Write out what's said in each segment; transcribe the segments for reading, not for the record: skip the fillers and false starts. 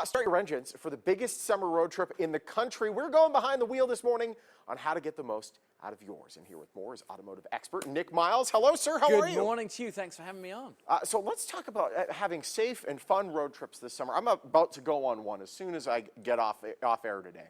Start your engines for the biggest summer road trip in the country. We're going behind the wheel this morning on how to get the most out of yours. And here with more is automotive expert Nick Miles. Hello, sir. How are you? Good morning to you. Thanks for having me on. So let's talk about having safe and fun road trips this summer. I'm about to go on one as soon as I get off air today.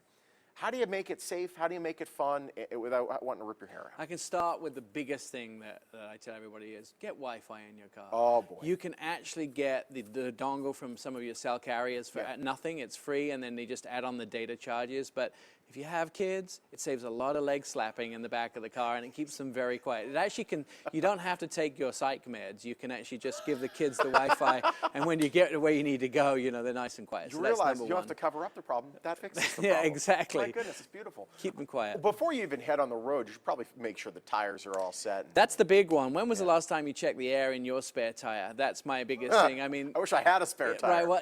How do you make it safe? How do you make it fun without wanting to rip your hair out? I can start with the biggest thing that I tell everybody is get Wi-Fi in your car. Oh, boy. You can actually get the dongle from some of your cell carriers for nothing. It's free, and then they just add on the data charges. But if you have kids, it saves a lot of leg slapping in the back of the car, and it keeps them very quiet. It actually can, you don't have to take your psych meds. You can actually just give the kids the Wi-Fi, and when you get to where you need to go, you know, they're nice and quiet. You realize you don't have to cover up the problem. That fixes the problem. Yeah, exactly. My goodness, it's beautiful. Keep them quiet. Well, before you even head on the road, you should probably make sure the tires are all set. That's the big one. When was the last time you checked the air in your spare tire? That's my biggest thing. I mean, I wish I had a spare tire. Right. Well,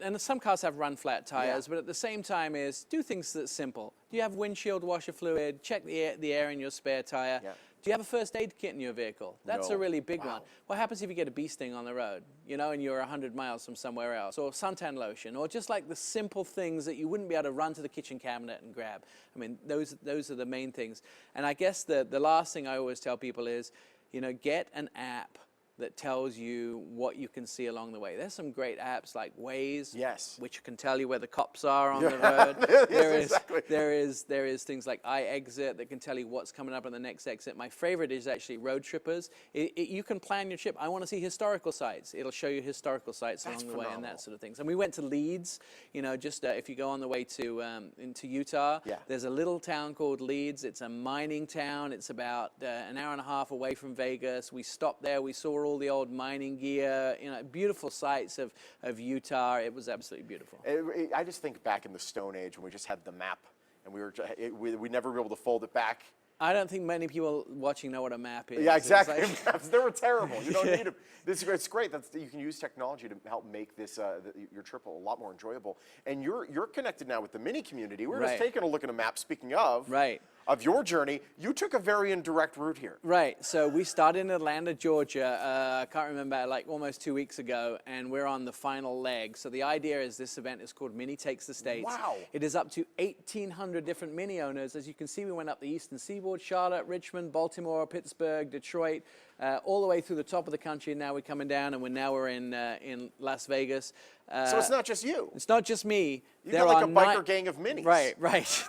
and some cars have run flat tires, but at the same time, is do things that's simple. Do you have windshield washer fluid? Check the air in your spare tire. Yeah. Do you have a first aid kit in your vehicle? That's a really big one. What happens if you get a bee sting on the road, you know, and you're 100 miles from somewhere else? Or suntan lotion, or just like the simple things that you wouldn't be able to run to the kitchen cabinet and grab. I mean, those are the main things. And I guess the last thing I always tell people is, you know, get an app that tells you what you can see along the way. There's some great apps like Waze, which can tell you where the cops are on the road. There is things like iExit that can tell you what's coming up on the next exit. My favorite is actually Road Trippers. You can plan your trip. I want to see historical sites. It'll show you historical sites along the way and that sort of things. And we went to Leeds. You know, just if you go on the way to into Utah, there's a little town called Leeds. It's a mining town. It's about an hour and a half away from Vegas. We stopped there. We saw all the old mining gear, you know, beautiful sights of Utah. It was absolutely beautiful. I just think back in the Stone Age when we just had the map and we never were able to fold it back. I don't think many people watching know what a map is. Yeah, exactly. Maps, they were terrible. You don't need them. It's great that you can use technology to help make this your trip a lot more enjoyable. And you're connected now with the Mini community. We're just taking a look at a map. Speaking of your journey, you took a very indirect route here. Right. So we started in Atlanta, Georgia. I can't remember, like almost 2 weeks ago, and we're on the final leg. So the idea is this event is called Mini Takes the States. Wow. It is up to 1,800 different Mini owners. As you can see, we went up the Eastern Seaboard, Charlotte, Richmond, Baltimore, Pittsburgh, Detroit, all the way through the top of the country. And now we're coming down, and we're in Las Vegas. So it's not just you. It's not just me. You're like a biker gang of minis. Right.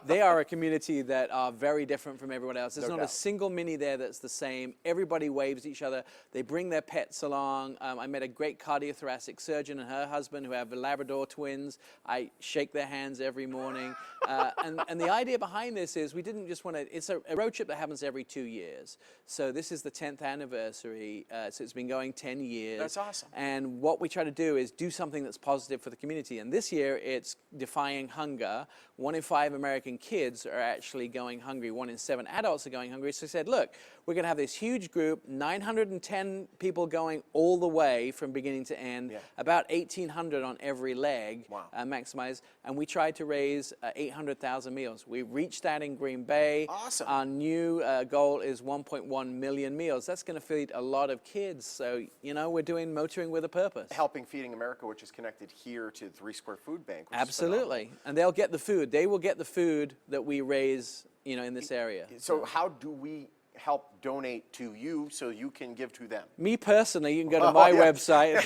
They are a community that are very different from everyone else. There's not a single mini there that's the same. Everybody waves at each other. They bring their pets along. I met a great cardiothoracic surgeon and her husband who have Labrador twins. I shake their hands every morning. And the idea behind this is we didn't just want to, it's a road trip that happens every 2 years. So this is the 10th anniversary. So it's been going 10 years. That's awesome. And what we try to do is do something that's positive for the community. And this year, it's defying hunger. 1 in 5 American kids are actually going hungry. 1 in 7 adults are going hungry. So I said, look, we're going to have this huge group, 910 people going all the way from beginning to end, about 1,800 on every leg, maximized. And we tried to raise 800,000 meals. We reached that in Green Bay. Awesome. Our new goal is 1.1 million meals. That's going to feed a lot of kids. So, you know, we're doing Motoring with a Purpose. Helping Feeding America, which is connected here to the 3 Square Food Bank. Absolutely. And they'll get the food. They will get the food that we raise, you know, in this area. So how do we help donate to you so you can give to them? Me personally, you can go to my website.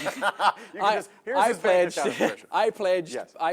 I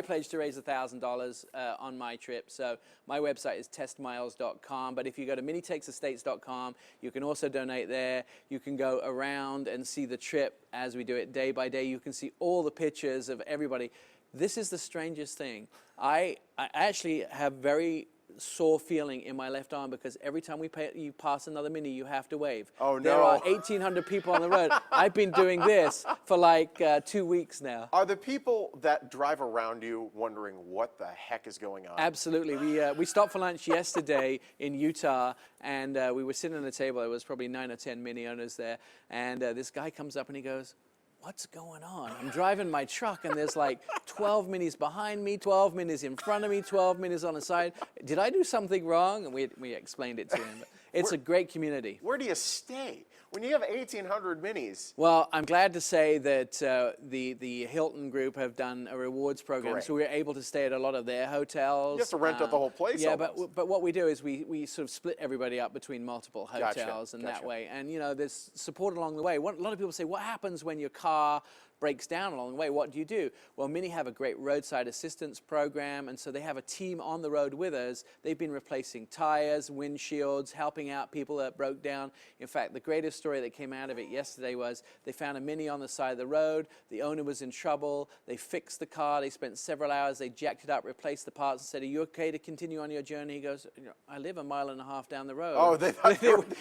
pledged to raise $1,000 on my trip. So my website is testmiles.com. But if you go to minitakesthestates.com, you can also donate there. You can go around and see the trip as we do it day by day. You can see all the pictures of everybody. This is the strangest thing. I actually have very sore feeling in my left arm because every time you pass another Mini, you have to wave. Oh, no. There are 1,800 people on the road. I've been doing this for like 2 weeks now. Are the people that drive around you wondering what the heck is going on? Absolutely. We stopped for lunch yesterday in Utah, and we were sitting at a table. There was probably 9 or 10 Mini owners there, and this guy comes up and he goes, "What's going on? I'm driving my truck and there's like 12 Minis behind me, 12 Minis in front of me, 12 Minis on the side. Did I do something wrong?" And we explained it to him. It's a great community. Where do you stay? when you have 1,800 Minis. Well, I'm glad to say that the Hilton Group have done a rewards program, Great. so we're able to stay at a lot of their hotels. You have to rent out the whole place. Yeah, almost. but what we do is we sort of split everybody up between multiple hotels, and that way, and you know, there's support along the way. A lot of people say, what happens when your car breaks down along the way? What do you do? Well, Mini have a great roadside assistance program, and so they have a team on the road with us. They've been replacing tires, windshields, helping out people that broke down. In fact, the greatest story that came out of it yesterday was they found a Mini on the side of the road. The owner was in trouble. They fixed the car. They spent several hours. They jacked it up, replaced the parts, and said, "Are you okay to continue on your journey?" He goes, "I live a mile and a half down the road." Oh, they thought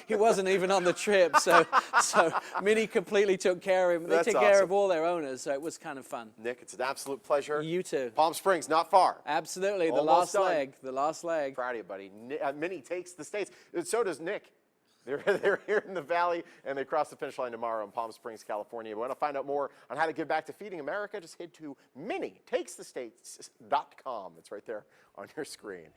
he wasn't even on the trip, so Mini completely took care of him. They That's take care awesome. of all their owners, so it was kind of fun. Nick, it's an absolute pleasure. You too. Palm Springs, not far. Absolutely, the Almost last done. leg, the last leg. Proud of you, buddy. Mini takes the States. And so does Nick. They're here in the Valley, and they cross the finish line tomorrow in Palm Springs, California. If you want to find out more on how to give back to feeding America, just head to minitakesthestates.com. It's right there on your screen.